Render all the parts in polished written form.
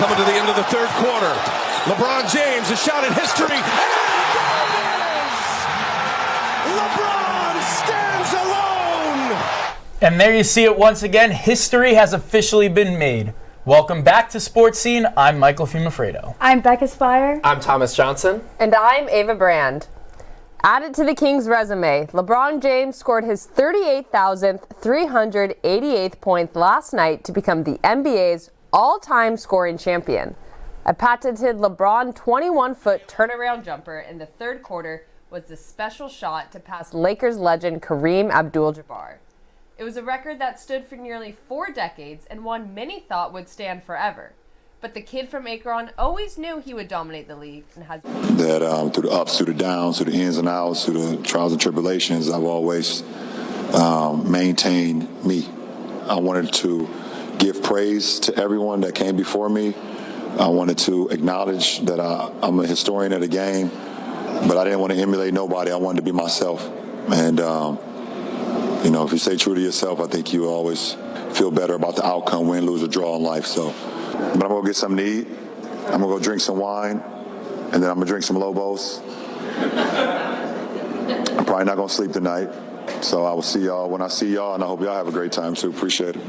Coming to the end of the third quarter. LeBron James, a shot at history. LeBron stands alone. And there you see it once again. History has officially been made. Welcome back to Sports Scene. I'm Michael Fiumefreddo. I'm Becca Speier. I'm Thomas Johnson. And I'm Ava Brand. Added to the Kings' resume, LeBron James scored his 38,388th point last night to become the NBA's all-time scoring champion. A patented LeBron 21-foot turnaround jumper in the third quarter was the special shot to pass Lakers legend Kareem Abdul-Jabbar. It was a record that stood for nearly 4 decades and one many thought would stand forever. But the kid from Akron always knew he would dominate the league and has that through the ups, through the downs, through the ins and outs, through the trials and tribulations, I've always maintained me. I wanted to give praise to everyone that came before me. I wanted to acknowledge that I'm a historian of the game, but I didn't want to emulate nobody. I wanted to be myself. And if you stay true to yourself, I think you always feel better about the outcome, win, lose, or draw in life. But I'm going to get something to eat. I'm going to go drink some wine, and then I'm going to drink some Lobos. I'm probably not going to sleep tonight. So I will see y'all when I see y'all, and I hope y'all have a great time too. Appreciate it.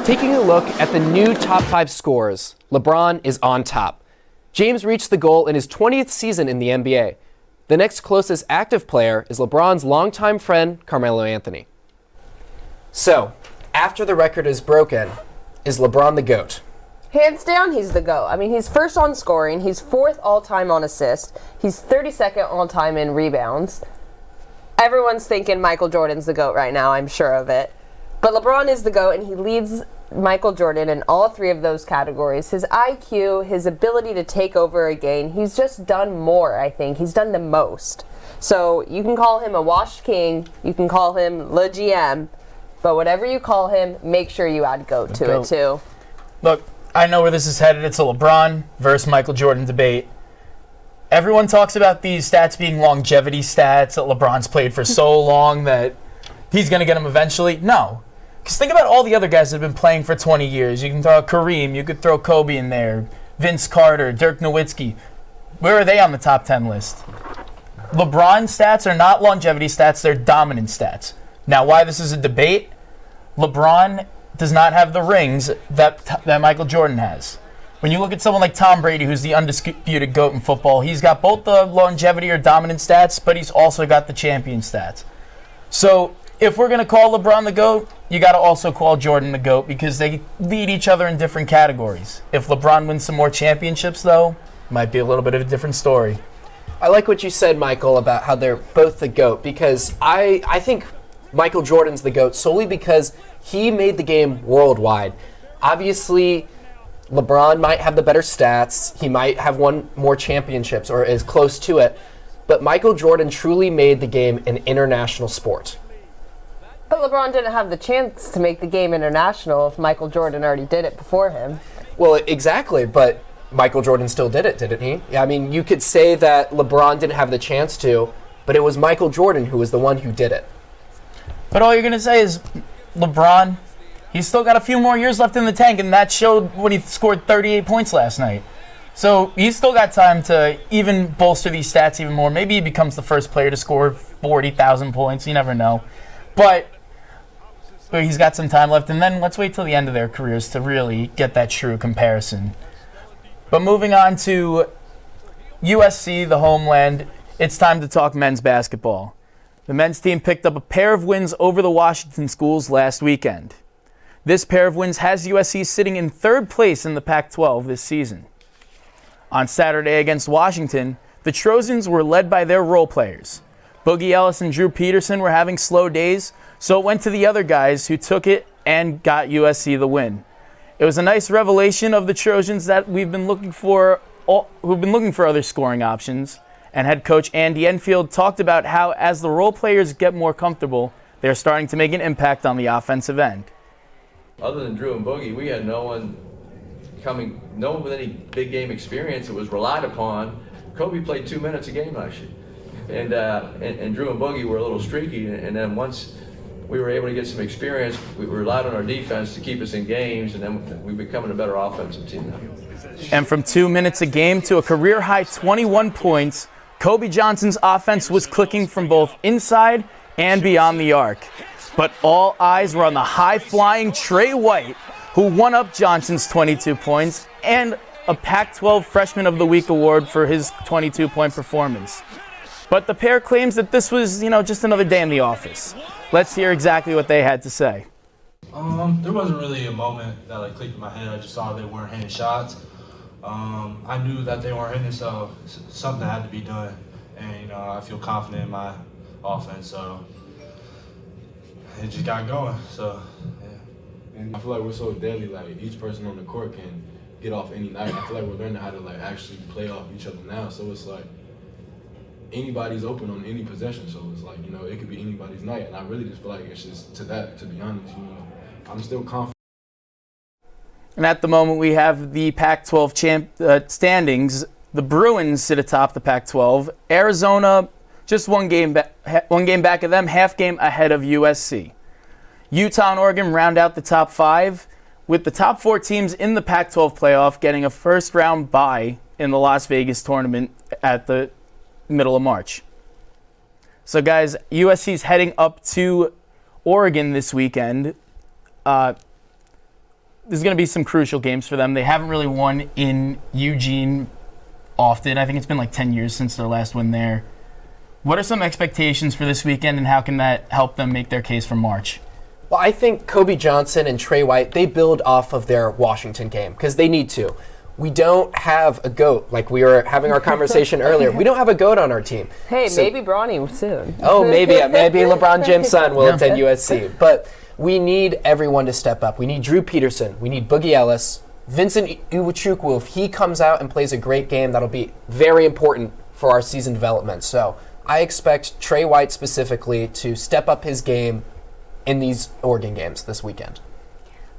Taking a look at the new top 5 scores, LeBron is on top. James reached the goal in his 20th season in the NBA. The next closest active player is LeBron's longtime friend, Carmelo Anthony. So, after the record is broken, is LeBron the GOAT? hands down, he's the GOAT. I mean, he's first on scoring. He's 4th all-time on assists. He's 32nd all-time in rebounds. Everyone's thinking Michael Jordan's the GOAT right now. I'm sure of it. But LeBron is the GOAT, and he leads Michael Jordan in all 3 of those categories. His IQ, his ability to take over a game, he's just done more, I think. He's done the most. So you can call him a washed king. You can call him Le GM. But whatever you call him, make sure you add GOAT to it, too. Look, I know where this is headed. It's a LeBron versus Michael Jordan debate. Everyone talks about these stats being longevity stats, that LeBron's played for so long that he's going to get them eventually. No. Because think about all the other guys that have been playing for 20 years. You can throw Kareem, you could throw Kobe in there, Vince Carter, Dirk Nowitzki. Where are they on the top 10 list? LeBron's stats are not longevity stats, they're dominant stats. Now, why this is a debate, LeBron does not have the rings that Michael Jordan has. When you look at someone like Tom Brady, who's the undisputed GOAT in football, he's got both the longevity or dominant stats, but he's also got the champion stats. So if we're going to call LeBron the GOAT, you got to also call Jordan the GOAT because they lead each other in different categories. If LeBron wins some more championships, though, it might be a little bit of a different story. I like what you said, Michael, about how they're both the GOAT, because I think Michael Jordan's the GOAT solely because he made the game worldwide. Obviously, LeBron might have the better stats. He might have won more championships or is close to it. But Michael Jordan truly made the game an international sport. But LeBron didn't have the chance to make the game international if Michael Jordan already did it before him. Well, exactly, but Michael Jordan still did it, didn't he? I mean, you could say that LeBron didn't have the chance to, but it was Michael Jordan who was the one who did it. But all you're going to say is LeBron, he's still got a few more years left in the tank, and that showed when he scored 38 points last night. So he's still got time to even bolster these stats even more. Maybe he becomes the first player to score 40,000 points. You never know. But he's got some time left, and then let's wait till the end of their careers to really get that true comparison. But moving on to USC, the homeland, it's time to talk men's basketball. The men's team picked up a pair of wins over the Washington schools last weekend. This pair of wins has USC sitting in 3rd place in the Pac-12 this season. On Saturday against Washington, the Trojans were led by their role players. Boogie Ellis and Drew Peterson were having slow days, so it went to the other guys who took it and got USC the win. It was a nice revelation of the Trojans that who've been looking for other scoring options. And head coach Andy Enfield talked about how as the role players get more comfortable, they're starting to make an impact on the offensive end. Other than Drew and Boogie, we had no one with any big game experience that was relied upon. Kobe played 2 minutes a game last year. And Drew and Boogie were a little streaky, and then once we were able to get some experience. We relied on our defense to keep us in games, and then we're becoming a better offensive team now. And from 2 minutes a game to a career-high 21 points, Kobe Johnson's offense was clicking from both inside and beyond the arc. But all eyes were on the high-flying Trey White, who won up Johnson's 22 points and a Pac-12 Freshman of the Week award for his 22-point performance. But the pair claims that this was, just another day in the office. Let's hear exactly what they had to say. There wasn't really a moment that clicked in my head. I just saw they weren't hitting shots. I knew that they weren't hitting, so something had to be done. And I feel confident in my offense, so it just got going. So yeah. And I feel like we're so deadly. Each person on the court can get off any night. I feel like we're learning how to actually play off each other now. So it's anybody's open on any possession. So it's it could be anybody's night. And I really just feel like it's just to that, to be honest. I'm still confident. And at the moment, we have the Pac-12 standings. The Bruins sit atop the Pac-12. Arizona, just one game back of them, half game ahead of USC. Utah and Oregon round out the top 5, with the top 4 teams in the Pac-12 playoff getting a first-round bye in the Las Vegas tournament at the middle of March. So, guys, USC's heading up to Oregon this weekend. There's going to be some crucial games for them. They haven't really won in Eugene often. I think it's been 10 years since their last win there. What are some expectations for this weekend, and how can that help them make their case for March? Well, I think Kobe Johnson and Trey White, they build off of their Washington game because they need to. We don't have a GOAT, like we were having our conversation earlier. We don't have a GOAT on our team. Hey, maybe Bronny soon. Oh, maybe LeBron James' son will attend USC. But we need everyone to step up. We need Drew Peterson. We need Boogie Ellis. Vincent Iwuchukwu, if he comes out and plays a great game, that'll be very important for our season development. So I expect Trey White specifically to step up his game in these Oregon games this weekend.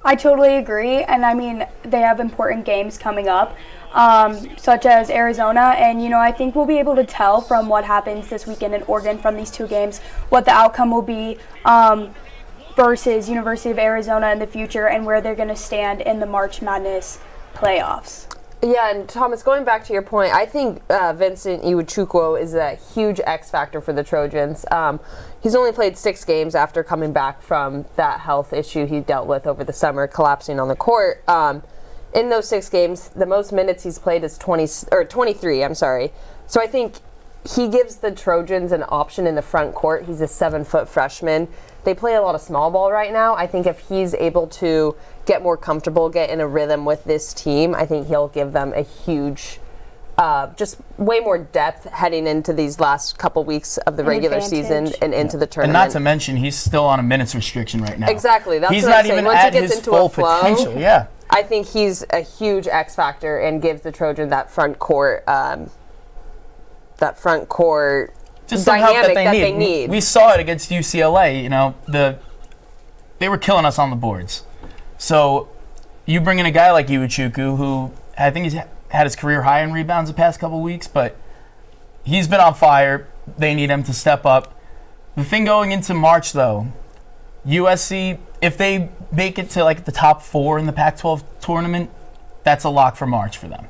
I totally agree, and they have important games coming up, such as Arizona, and I think we'll be able to tell from what happens this weekend in Oregon from these 2 games what the outcome will be versus University of Arizona in the future and where they're going to stand in the March Madness playoffs. Yeah, and Thomas, going back to your point, I think Vincent Iwuchukwu is a huge X factor for the Trojans. He's only played 6 games after coming back from that health issue he dealt with over the summer, collapsing on the court. In those 6 games, the most minutes he's played is 23. So I think he gives the Trojans an option in the front court. He's a 7-foot freshman. They play a lot of small ball right now. I think if he's able to get more comfortable, get in a rhythm with this team, I think he'll give them a huge, just way more depth heading into these last couple weeks of the regular season and into the tournament. And not to mention, he's still on a minutes restriction right now. Exactly. That's he's what not I'm saying. even Once at he gets his into full a flow, potential. Yeah. I think he's a huge X factor and gives the Trojan that front court just some help dynamic that they need. We saw it against UCLA. They were killing us on the boards. So you bring in a guy like Iwuchukwu, who I think he's had his career high in rebounds the past couple weeks, but he's been on fire. They need him to step up. The thing going into March, though, USC, if they make it to the top 4 in the Pac-12 tournament, that's a lock for March for them.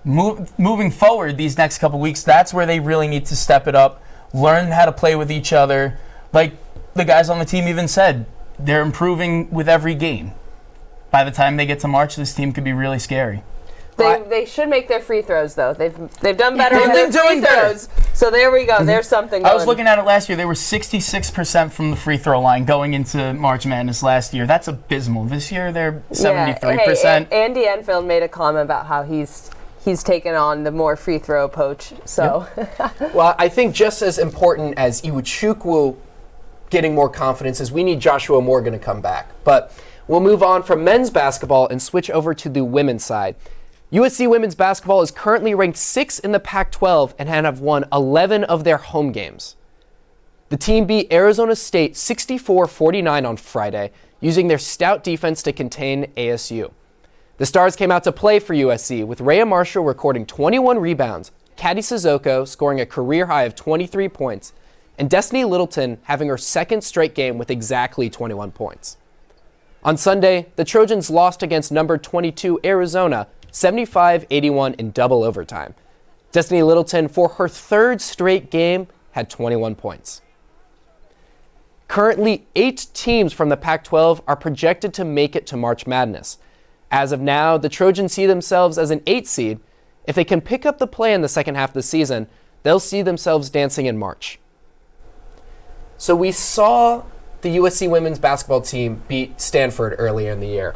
Moving forward these next couple weeks, that's where they really need to step it up, learn how to play with each other. Like the guys on the team even said, they're improving with every game. By the time they get to March, this team could be really scary. They should make their free throws, though. They've done better with their doing free throws. So there we go. There's something going. I was looking at it last year. They were 66% from the free throw line going into March Madness last year. That's abysmal. This year, they're 73%. Hey, Andy Enfield made a comment about how he's taken on the more free throw approach. So, Well, I think just as important as Iwuchukwu getting more confidence is we need Joshua Morgan to come back. But we'll move on from men's basketball and switch over to the women's side. USC women's basketball is currently ranked 6th in the Pac-12 and have won 11 of their home games. The team beat Arizona State 64-49 on Friday, using their stout defense to contain ASU. The Stars came out to play for USC, with Rhea Marshall recording 21 rebounds, Katie Sissoko scoring a career high of 23 points, and Destiny Littleton having her second straight game with exactly 21 points. On Sunday, the Trojans lost against number 22 Arizona, 75-81 in double overtime. Destiny Littleton, for her third straight game, had 21 points. Currently, 8 teams from the Pac-12 are projected to make it to March Madness. As of now, the Trojans see themselves as an 8 seed. If they can pick up the play in the second half of the season, they'll see themselves dancing in March. So we saw the USC women's basketball team beat Stanford earlier in the year.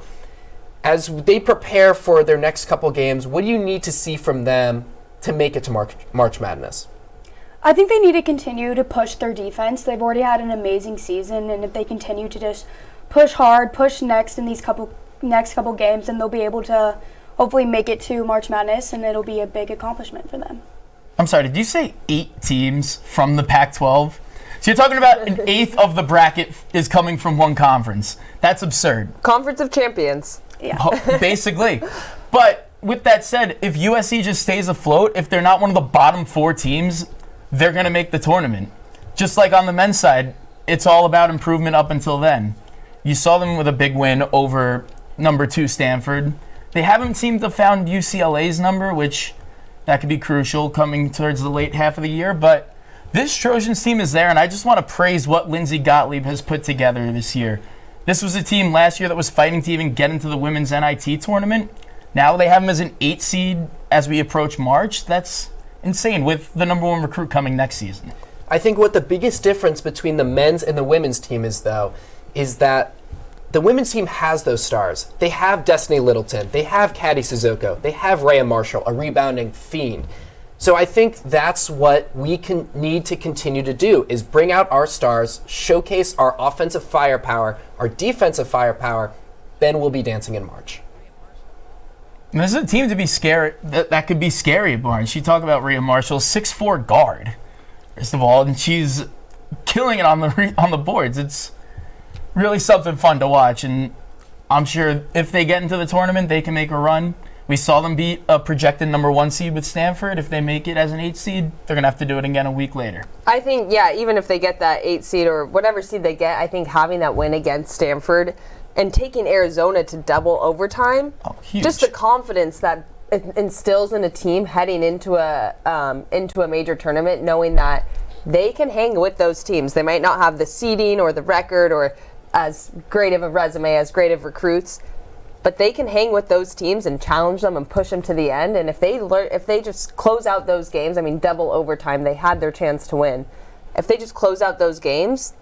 As they prepare for their next couple games, what do you need to see from them to make it to March Madness? I think they need to continue to push their defense. They've already had an amazing season, and if they continue to just push hard, push next in these next couple games, then they'll be able to hopefully make it to March Madness, and it'll be a big accomplishment for them. I'm sorry, did you say 8 teams from the Pac-12? So you're talking about an eighth of the bracket is coming from one conference. That's absurd. Conference of Champions. Yeah. Basically. But with that said, if USC just stays afloat, if they're not one of the bottom 4 teams, they're going to make the tournament. Just like on the men's side, it's all about improvement up until then. You saw them with a big win over number 2 Stanford. They haven't seemed to have found UCLA's number, which that could be crucial coming towards the late half of the year. But this Trojans team is there, and I just want to praise what Lindsey Gottlieb has put together this year. This was a team last year that was fighting to even get into the women's NIT tournament. Now they have them as an 8 seed as we approach March. That's insane with the number 1 recruit coming next season. I think what the biggest difference between the men's and the women's team is, though, is that the women's team has those stars. They have Destiny Littleton. They have Caddy Sissoko. They have Rhea Marshall, a rebounding fiend. So I think that's what we need to continue to do, is bring out our stars, showcase our offensive firepower, our defensive firepower, then we'll be dancing in March. And this is a team to be scary. That could be scary, Barnes. You talk about Rhea Marshall, 6'4" guard, first of all, and she's killing it on the boards. It's really something fun to watch, and I'm sure if they get into the tournament, they can make a run. We saw them beat a projected number 1 seed with Stanford. If they make it as an 8 seed, they're going to have to do it again a week later. I think, yeah, even if they get that 8 seed or whatever seed they get, I think having that win against Stanford and taking Arizona to double overtime, just the confidence that it instills in a team heading into a major tournament, knowing that they can hang with those teams. They might not have the seeding or the record or as great of a resume, as great of recruits, but they can hang with those teams and challenge them and push them to the end. And if they just close out those games, I mean, double overtime, they had their chance to win. If they just close out those games,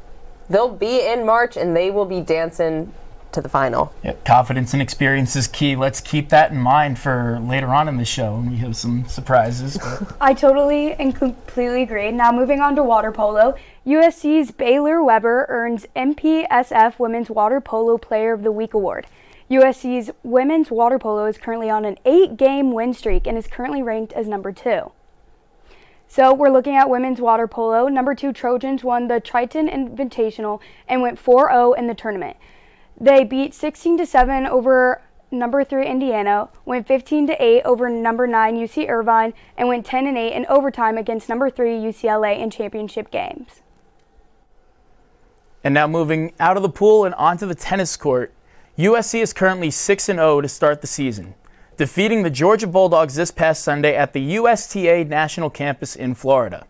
they'll be in March and they will be dancing to the final. Yeah, confidence and experience is key. Let's keep that in mind for later on in the show, and we have some surprises. I totally and completely agree. Now moving on to water polo, USC's Baylor Weber earns MPSF Women's Water Polo Player of the Week award. USC's women's water polo is currently on an 8-game win streak and is currently ranked as number 2. So we're looking at women's water polo. Number 2 Trojans won the Triton Invitational and went 4-0 in the tournament. They beat 16-7 over number 3 Indiana, went 15-8 over number 9 UC Irvine, and went 10-8 in overtime against number 3 UCLA in championship games. And now moving out of the pool and onto the tennis court, USC is currently 6-0 to start the season, defeating the Georgia Bulldogs this past Sunday at the USTA National Campus in Florida.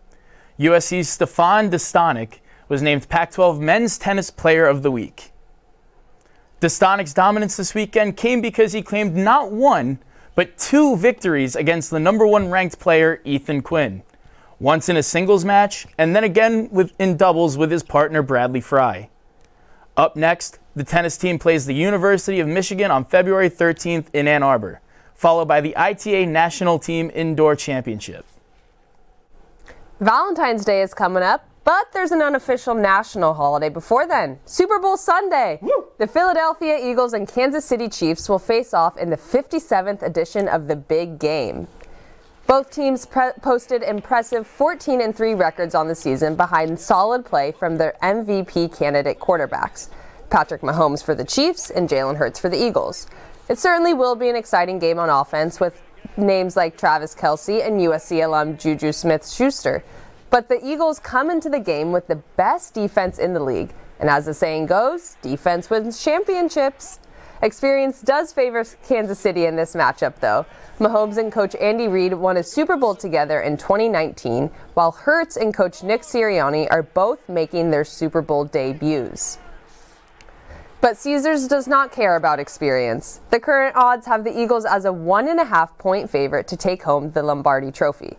USC's Stefan Dostanek was named Pac-12 Men's Tennis Player of the Week. Dostanek's dominance this weekend came because he claimed not 1, but 2 victories against the number 1 ranked player, Ethan Quinn. Once in a singles match, and then again in doubles with his partner, Bradley Fry. Up next, the tennis team plays the University of Michigan on February 13th in Ann Arbor, followed by the ITA National Team Indoor Championship. Valentine's Day is coming up, but there's an unofficial national holiday before then. Super Bowl Sunday. Woo! The Philadelphia Eagles and Kansas City Chiefs will face off in the 57th edition of the Big Game. Both teams posted impressive 14-3 records on the season behind solid play from their MVP candidate quarterbacks, Patrick Mahomes for the Chiefs and Jalen Hurts for the Eagles. It certainly will be an exciting game on offense with names like Travis Kelce and USC alum Juju Smith-Schuster. But the Eagles come into the game with the best defense in the league. And as the saying goes, defense wins championships. Experience does favor Kansas City in this matchup, though. Mahomes and Coach Andy Reid won a Super Bowl together in 2019, while Hurts and Coach Nick Sirianni are both making their Super Bowl debuts. But Caesars does not care about experience. The current odds have the Eagles as a 1.5-point favorite to take home the Lombardi Trophy.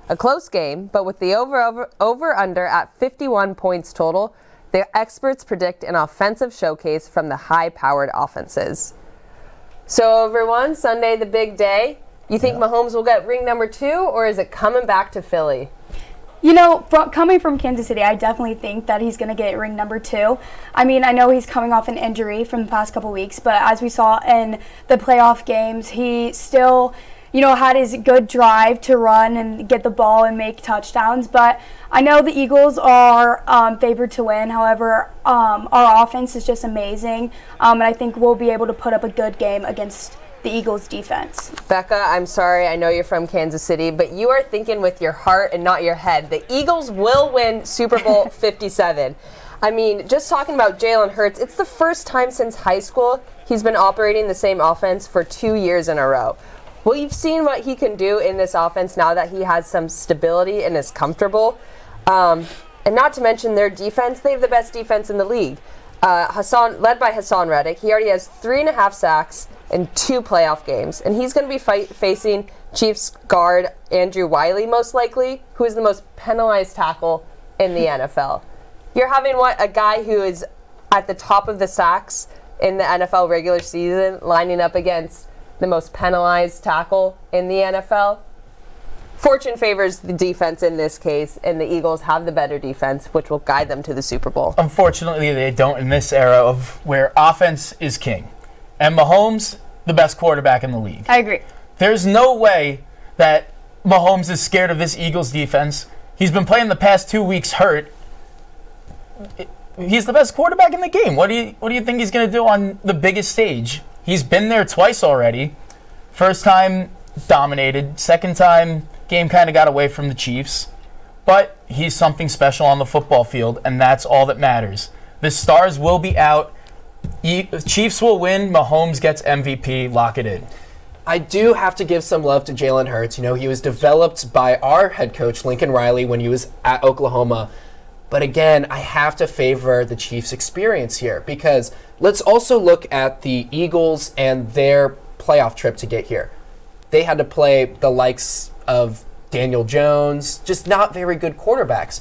A close game, but with the over-under at 51 points total, the experts predict an offensive showcase from the high-powered offenses. So everyone, Sunday, the big day. You think Mahomes will get ring number 2, or is it coming back to Philly? You know, coming from Kansas City, I definitely think that he's going to get ring number 2. I mean, I know he's coming off an injury from the past couple weeks, but as we saw in the playoff games, he still, had his good drive to run and get the ball and make touchdowns. But I know the Eagles are favored to win. However, our offense is just amazing, and I think we'll be able to put up a good game against the Eagles defense. Becca, I'm sorry, I know you're from Kansas City, but you are thinking with your heart and not your head. The Eagles will win Super Bowl 57. I mean, just talking about Jalen Hurts, it's the first time since high school he's been operating the same offense for 2 years in a row. We've seen what he can do in this offense now that he has some stability and is comfortable. And not to mention their defense, they have the best defense in the league. Led by Hassan Reddick, he already has 3.5 sacks in 2 playoff games, and he's going to be facing Chiefs guard Andrew Wiley most likely, who is the most penalized tackle in the NFL. You're having a guy who is at the top of the sacks in the NFL regular season lining up against the most penalized tackle in the NFL. Fortune favors the defense in this case, and the Eagles have the better defense, which will guide them to the Super Bowl. Unfortunately, they don't in this era of where offense is king. And Mahomes, the best quarterback in the league. I agree. There's no way that Mahomes is scared of this Eagles defense. He's been playing the past 2 weeks hurt. He's the best quarterback in the game. What do you think he's going to do on the biggest stage? He's been there twice already. First time, dominated. Second time, game kind of got away from the Chiefs. But he's something special on the football field, and that's all that matters. The stars will be out. Chiefs will win. Mahomes gets MVP. Lock it in. I do have to give some love to Jalen Hurts. He was developed by our head coach, Lincoln Riley, when he was at Oklahoma. But again, I have to favor the Chiefs' experience here, because let's also look at the Eagles and their playoff trip to get here. They had to play the likes of Daniel Jones, just not very good quarterbacks.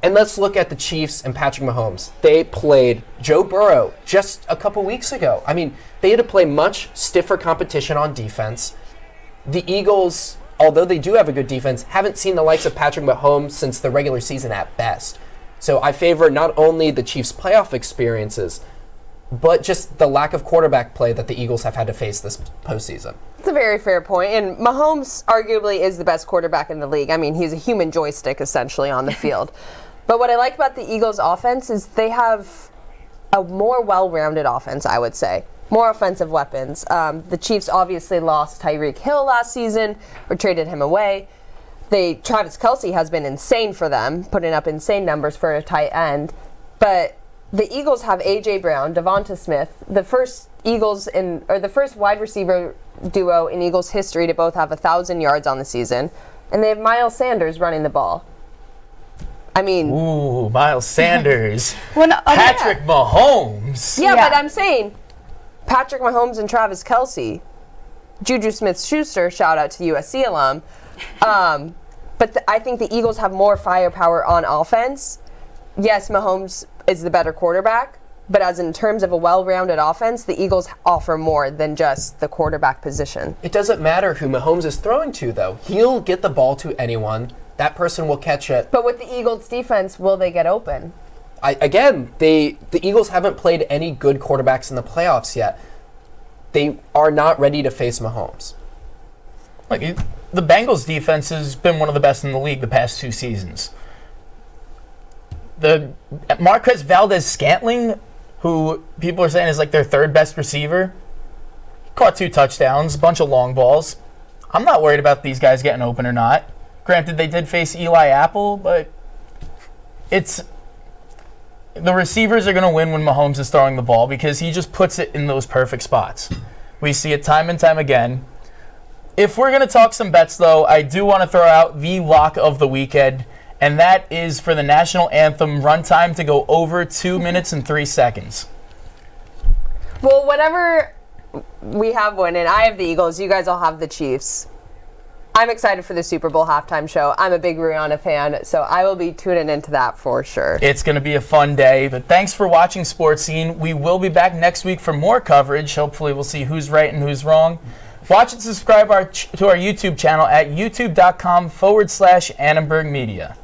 And let's look at the Chiefs and Patrick Mahomes. They played Joe Burrow just a couple weeks ago. I mean, they had to play much stiffer competition on defense. The Eagles, although they do have a good defense, haven't seen the likes of Patrick Mahomes since the regular season at best. So I favor not only the Chiefs' playoff experiences, but just the lack of quarterback play that the Eagles have had to face this postseason. It's a very fair point, and Mahomes arguably is the best quarterback in the league. I mean, he's a human joystick essentially on the field. But what I like about the Eagles' offense is they have a more well-rounded offense, I would say. More offensive weapons. The Chiefs obviously lost Tyreek Hill last season, or traded him away. Travis Kelce has been insane for them, putting up insane numbers for a tight end. But the Eagles have A.J. Brown, Devonta Smith, the first wide receiver duo in Eagles history to both have 1,000 yards on the season, and they have Miles Sanders running the ball. I mean, ooh, Miles Sanders, Patrick Mahomes. Yeah, but I'm saying Patrick Mahomes and Travis Kelce, Juju Smith-Schuster, shout out to USC alum. But I think the Eagles have more firepower on offense. Yes, Mahomes is the better quarterback, but as in terms of a well-rounded offense, the Eagles offer more than just the quarterback position. It doesn't matter who Mahomes is throwing to, though. He'll get the ball to anyone. That person will catch it. But with the Eagles' defense, will they get open? The Eagles haven't played any good quarterbacks in the playoffs yet. They are not ready to face Mahomes. The Bengals' defense has been one of the best in the league the past 2 seasons. The Marquez Valdez-Scantling, who people are saying is like their 3rd best receiver, caught 2 touchdowns, a bunch of long balls. I'm not worried about these guys getting open or not. Granted, they did face Eli Apple, but it's the receivers are going to win when Mahomes is throwing the ball because he just puts it in those perfect spots. We see it time and time again. If we're going to talk some bets, though, I do want to throw out the lock of the weekend, and that is for the national anthem runtime to go over 2 minutes and 3 seconds. Well, whatever we have winning, I have the Eagles. You guys all have the Chiefs. I'm excited for the Super Bowl halftime show. I'm a big Rihanna fan, so I will be tuning into that for sure. It's going to be a fun day, but thanks for watching Sports Scene. We will be back next week for more coverage. Hopefully we'll see who's right and who's wrong. Watch and subscribe to our YouTube channel at youtube.com/Annenberg Media.